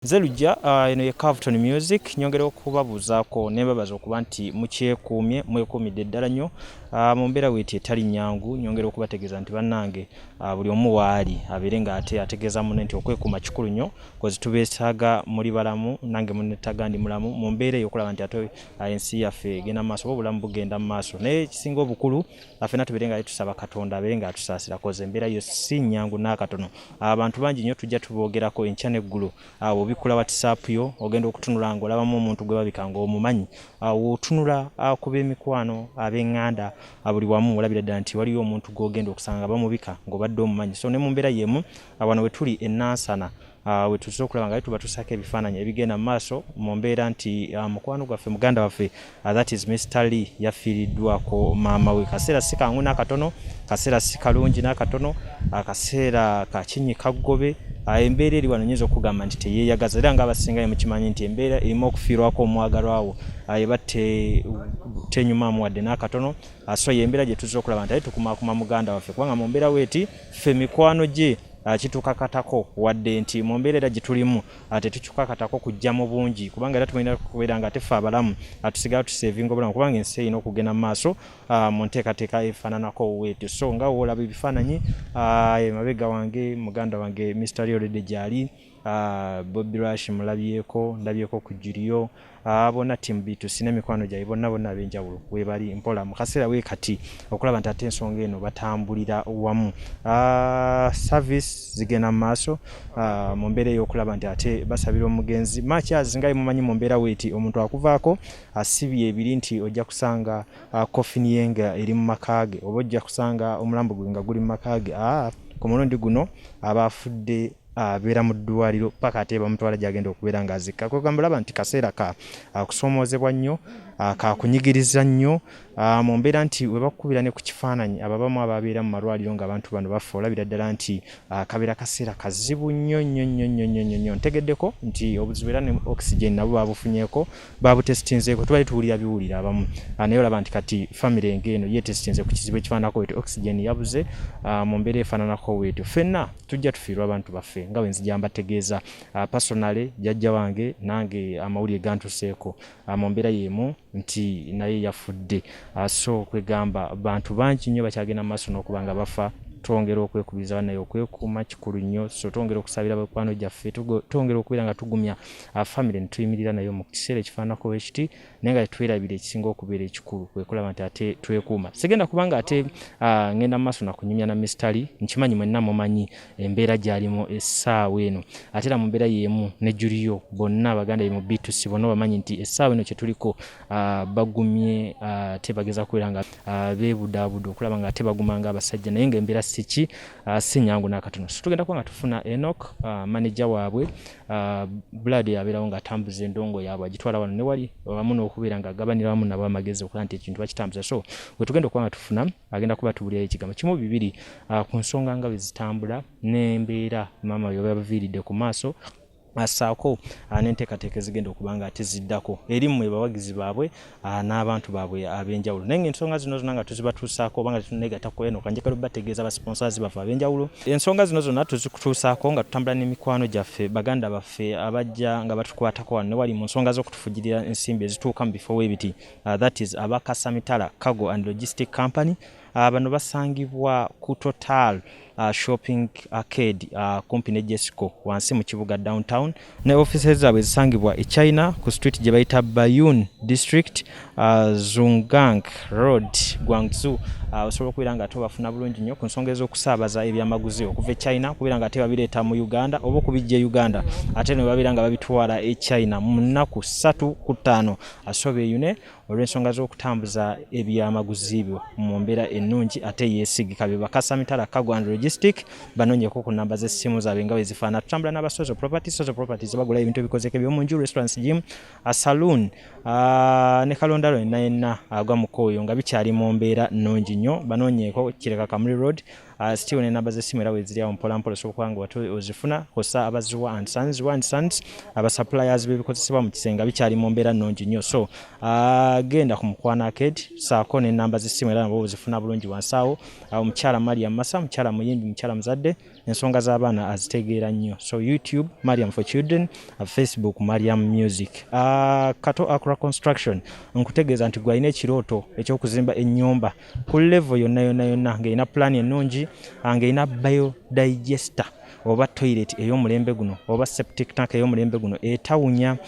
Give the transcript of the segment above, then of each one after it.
Zelujja eno ye Carlton Music nyongera okubabuuzaako nebabaza okuba nti mukyekuumye mwekuumidde ddala nnyo mu mbeera weeti etali nnyangu nyongera okubategeeza nti bannange buli omu waali abeere nga ate ategeeza munne nti okwekuuma kikulu nnyo kozi tubeetaaga muli balamu nange muneetaaga ndi mulamu mu mbeera eyo okulaba nti ate ensi yaffe egenda mu maaso oba obulamu bugenda mu maaso naye ekisinga obukulu ffenna tubeere nga tusaba Katonda abeere nga atusaasira kozi embeera yo si nnyangu n'akatono. Abantu bangi nnyo tujja tuboogerako enkya n'eggulu bikula WhatsApp yo ogenda okutunula ng'olabamu omuntu gwe babika ng'omumanyi otunula ku b'emikwano ab'eŋŋanda buli wamu olabira ddala nti waliyo omuntu gw'ogenda okusanga bamubika ng'obadde omumanyi so ne mu mbeera yemu wano we tuli ennansana we tusobola okulaba nga tuba tusaako ebifaananyi ebigenda mu maaso mu mbeera nti mukwano gwaffe muganda waffe that is Mr. Lee yafiiriddwako maama we. Kaseera si kangu n'akatono, kaseera si kalungi n'akatono, akaseera kakinyi kaggobe. Embeera eri wano nyinza okugamba nti teyeeyagaza era ng'abasinga mukimanyi nti embeera erimu okufiirwako omwagalwawo eba tenyumamu wadde n'akatono so y'embeera gye tuzza okulaba nti tukumaakuma muganda waffe kubanga mu mbeera weeti ffe mikwano gye kitukakatako wadde nti mu mbeera era gye tulimu tetukakatako kujja mu bungi kubanga era tumalina kubeera nga teffe abalamu tusigala tusevinga obulamu kubanga ensi erina okugenda mu maaso mu nteekateeka efaananako weeti so nga woolaba ebifaananyi emabega wange muganda wange Mr. Lee already gyali Bobby Rush mulabyeko ndabyeko ku Julio bonna team B2C n'emikwano gyabwe bonna ab'enjawulo we bali mpola mu kaseera we kati okulaba nti ate ensonga eno batambulira wamu service zigenda mu maaso mu mbeera ey'okulaba nti ate basabira omugenzi Matches nga mumanyi mu mbeera weeti omuntu akuvaako asibye ebiri nti ojja kusanga coffin ye nga eri mu makaage oba ojja kusanga omulambo gwe nga guli mu makaage ku mulundi guno aba afudde abeera mu ddwaliro paka ate bamutwala gy'agenda okubeera ng'azikka kwegamba laba nti kaseera ka kusomoozebwa nnyo kakunyigiriza nnyo mu mbeera nti we bakukubira ne ku kifaananyi ababamu ababeera mu malwaliro ng'abantu bano bafa olabira ddala nti kabeera kaseera kazibu nnyo ntegeddeko nti obuzibu era ne oxygen nabo babufunyeeko babutesitinzeeko tubali tuwulira biwulira abamu naye olaba nti kati famire ng'eno yeetesitinze ku kizibu ekifaananako weeti oxygen yabuze mu mbeera efaananako weeti ffenna tujja tufiirwa abantu baffe nga bwe mbategeeza personally jjajja wange nange amawulire gantuseeko mu mbeera y'emu nti naye yafudde so kwegamba bantu bangi nnyo bakyagenda mu maaso n'okuba nga bafa twongera okwekubiriza bannaye okwekuuma kikulu nnyo so twongera okusabira mikwano gyaffe twongera okubeera nga tugumya famire ne tuyimirira nayo mu kiseera ekifaananako weekiti naye nga twerabira ekisinga okubeera ekikulu kwe kulaba nti ate twekuuma sigenda kubanga ate ngenda mu maaso nakunyumya na Mr. Lee nkimanyi mwenna mumanyi embeera gy'alimu essaawa eno ate era mu mbeera y'emu ne Julio bonna abaganda mu B2C bonna bamanyi nti essaawa eno kye tuliko bagumye ate bageza kubeera nga beebudaabuda okulaba nga ate baguma ng'abasajja naye ng'embeera siki si nnyangu n'akatono so tugenda kuba nga tufuna Enoch manager waabwe Blood yabeerawo ng'atambuza endongo yaabwe agitwala wano ne wali wamu n'okubeera ng'agabanira wamu nabo amagezi okuba nti ekintu bakitambuza so we tugenda okuba nga tufuna agenda kuba tubulirayo ekigambo kimu bibiri ku nsonga nga bwe zitambula n'embeera maama we babaviiridde ku maaso asaako n'enteekateeka ezigenda okuba nga ate ziddako eri mmwe bawagizi baabwe n'abantu baabwe ab'enjawulo naye ng'ensonga zino zonna nga tuzibatuusaako oba nga tuneegattako eno kanjekalo bategeeza basponsors baffe ab'enjawulo ensonga zino zonna tuzikutuusaako nga tutambula n'emikwano gyaffe baganda baffe abajja nga batukwatako wano ne wali mu nsonga z'okutufujirira ensimbi ezituuka mu bifo weebiti that is aba Kasamitala Cargo and Logistic Company bano basangibwa ku Total shopping arcade kumpi ne Jesco wansi mu kibuga downtown ne offices zaabwe zisangibwa e China ku street gye bayita Bayun district Zungang Road Guangzhou osobola okubeera nga tobafuna bulungi nnyo ku nsonga ez'okusaabaza ebyamaguzi okuva e China kubeera nga ate babireeta mu Uganda oba okubijja e Uganda ate ne babeera nga babitwala e China mu nnaku 3 ku 5 asobeeyune olw'ensonga z'okutambuza ebyamaguzi ebyo mu mbeera ennungi ate yeesigika be Kasamitala Cargo and Logistic banoonyeko ku namba z'essimu zaabwe nga bwe zifaana tutambula n'abasozo properties bagula ebintu ebikozeko eby'omunju restaurants gym saloon ne kalondalo yenna agwa mu kooyo nga bikyali mu mbeera nnungi nnyo banoonyeeko Kireka Kamuli Road still ne namba z'essimu era bwe ziri awo mpolampola osobola nga ozifuna kosa abaziwa and sons aba suppliers b'ebikozesebwa mu kisenga bikyali mu mbeera nnungi nnyo so genda ku Mukwano Arcade saako ne namba z'essimu era nabo ozifuna bulungi wansi awo omukyala Mariam Massa mukyala muyimbi mukyala muzadde ensonga z'abaana azitegeera nnyo. So YouTube Mariam for Children, Facebook Mariam Music. Kato Akra Construction nkutegeeza nti gwalina ekirooto eky'okuzimba ennyumba ku level yonna ng'erina plan ennungi, ng'erina biodigester oba toilet ey'omulembe guno oba septic tank ey'omulembe guno etawunya,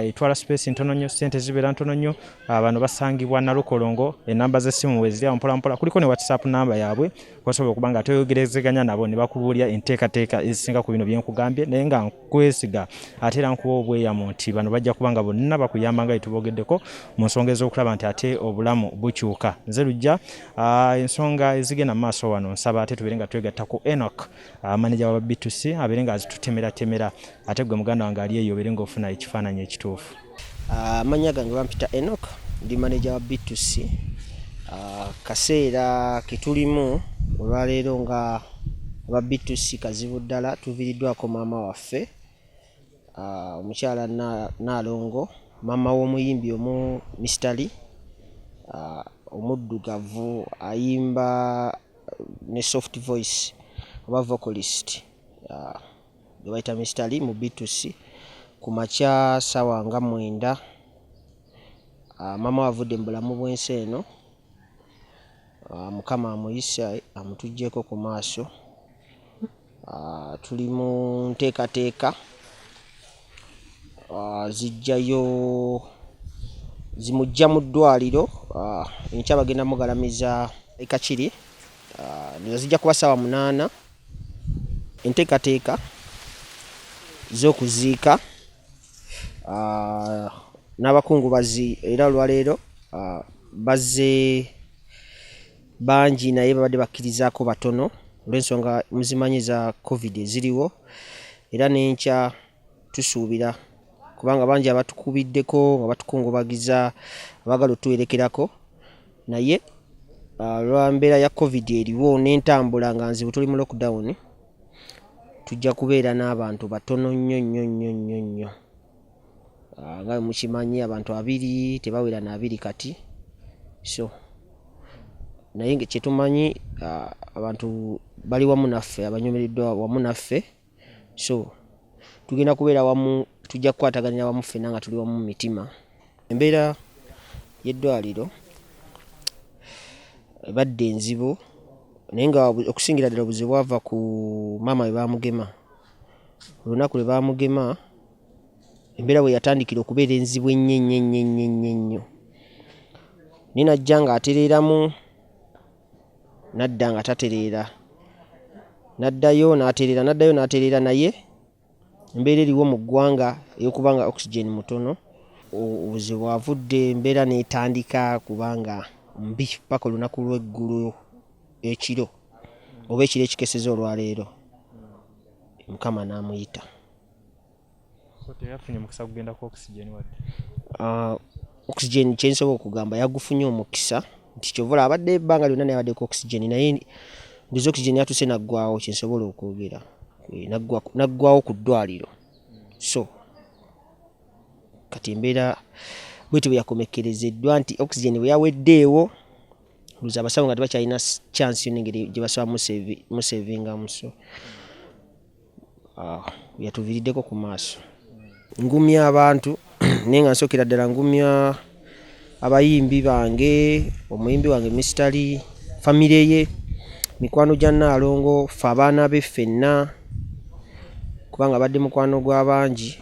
etwala space ntono nnyo, ssente zibeera ntono nnyo. Bano basangibwa Nalukolongo, enamba z'essimu wezirya mpola kuliko ne WhatsApp namba yaabwe kwasobola okuba nga toyogerezeganya nabo ne bakubuulira enteekateeka ezisinga ku bino bye nkugambye, naye nga nkwesiga ate era nkuwa obweyamo nti bano bajja kuba nga bonna bakuyamba nga tubogeddeko mu nsonga ez'okulaba nti ate obulamu bukyuka. Nze lujja ensonga ezigenda mu maaso wano nsaba ate tubeere nga twegatta ku Enoch manager wa B2C abeere nga azitutemera ate gwe muganda wange ali eyo obeere ng'ofuna ekifaananyi ekituufu. Amanya gange bampita Enoch, ndi manager wa B2C. Kaseera ketulimu olwaleero nga aba B2C kazibu ddala tuviiriddwako maama waffe omukyala Nalongo, maama w'omuyimbi omu Mr. omuddugavu ayimba ne soft voice oba vocalist gwe bayita Mr. mu B2C. Ku makya ssaawa nga 9 maama wavudde mu bulamu bw'ensi eno, Mukama amuyisa amutuggyeko ku maaso. Tuli mu nteekateeka zijjayo zimujja mu ddwaliro enkya bagenda mugalamiza Kachiri, nizo zijja kuba ssaawa 8 enteekateeka z'okuziika n'abakungubazi era olwaleero bazze bangi naye babadde bakkirizaako batono olw'ensonga muzimanyi za COVID eziriwo, era n'enkya tusuubira kubanga bangi abatukubiddeko nga batukungubagiza abaagala otuwerekerako, naye lwa mbeera ya COVID eriwo n'entambula nga nzibu tuli mu lockdown, tujja kubeera n'abantu batono nnyo nga mukimanyi abantu 2 tebawera na 2 kati. So naye kye tumanyi abantu bali wamu naffe, abanyumiddwa wamu naffe, so tugenda kubeera wamu, tujja kukwataganira wamu ffenna nga tuli wamu mu mitima. Embeera y'eddwaliro ebadde enzibu naye nga okusingira ddala obuzibu bwava ku maama we baamugema. Olunaku lwe baamugema embeera bwe yatandikira okubeera enzibu ennyo. Ninajja nga atereeramu, nadda nga tatereera, naddayo n'atereera, naye embeera eriwo mu ggwanga ey'okuba nga oxygen mutono. Obuzibu avudde embeera n'etandika kubanga mbi paka olunaku lw'eggulu ekiro oba ekiro ekikeseza olwaleero Mukama n'amuyita. Teyafunye mukisa kugenda ku oxygen wadde? Oxygen kyensobola okugamba yagufunye omukisa nti kyovula abadde ebbanga lyonna naye abadde ku oxygen, naye nduzi oxygen yatuse naggwawo, kyensobola okwogera naggwawo ku ddwaliro. So kati embeera bwetyo bwe yakomekerezeddwa nti oxygen bwe yaweddeewo luza abasawo nga tebakyalina chance yonna engeri gye basobola musevingamu. So yatuviiriddeko ku maaso. Ngumya abantu naye nga nsookera ddala ngumya abayimbi bange, omuyimbi wange Mr. famire ye, mikwano gya Nalongo, ffe abaana be ffenna kubanga abadde mukwano gw'abangi,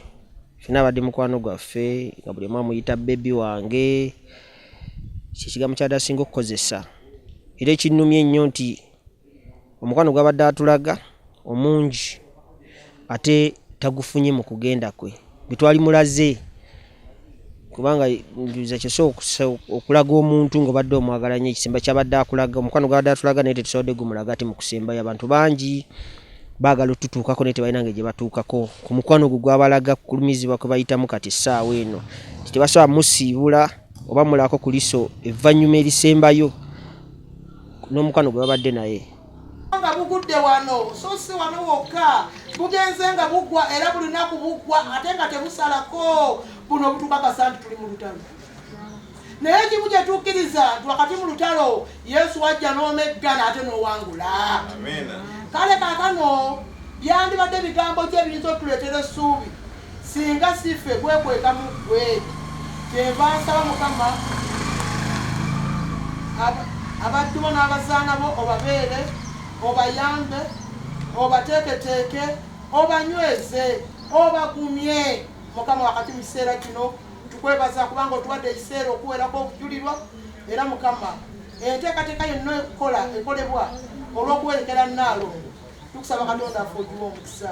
ffenna abadde mukwano gwaffe nga buli omu amuyita bebi wange, kyekigambo kyadde asinga okukozesa. Era ekinnumya ennyo nti omukwano gw'abadde atulaga omungi ate tagufunye mu kugenda kwe bwe twali mulaze, kubanga njuza kyosobola okulaga omuntu ng'obadde omwagala nnyo ekisemba kyabadde akulaga, omukwano gwabadde atulaga naye tetusobodde gumulaga ate mu kusembayo. Abantu bangi baagala otutuukako naye tebalina ngeri gye batuukako ku mukwano gwe gwabalaga kulumizibwa kwe bayitamu kati essaawa eno, tebasobola musiibula oba mulaako ku liso evvannyuma erisembayo n'omukwano gwe babadde naye. Nga bugudde wano so si wano wokka, bugenze nga bugwa era buli lunaku bugwa ate nga tebusalako. Buno butubaga nti tuli mu lutalo, naye ekimu kye tukkiriza nti wakati mu lutalo Yesu wajja n'omeggana ate n'owangula. kale kaakano byandibadde bigambo gye biyinza otuleetera essuubi singa siffe gwekwekamu gwe. Kyenva nsaba Mukama abaddumo n'abazaana bo obabeere, obayambe, obateeketeeke, obanyweze, obagumye. Mukama wakati mu kiseera kino tukwebaza kubanga otuwadde ekiseera okuwerako okujulirwa, era Mukama enteekateeka yonna ekolebwa olw'okuwerekera Nnaalongo tukusaba Katonda affe ogiwa omukisa,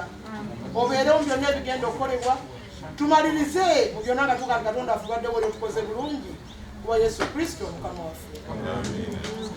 obeerewo mu byonna ebigenda okukolebwa, tumalirize mu byonna nga tugaa Katonda affe baddewo era tukoze bulungi kuba Yesu Kristo Mukama waffe.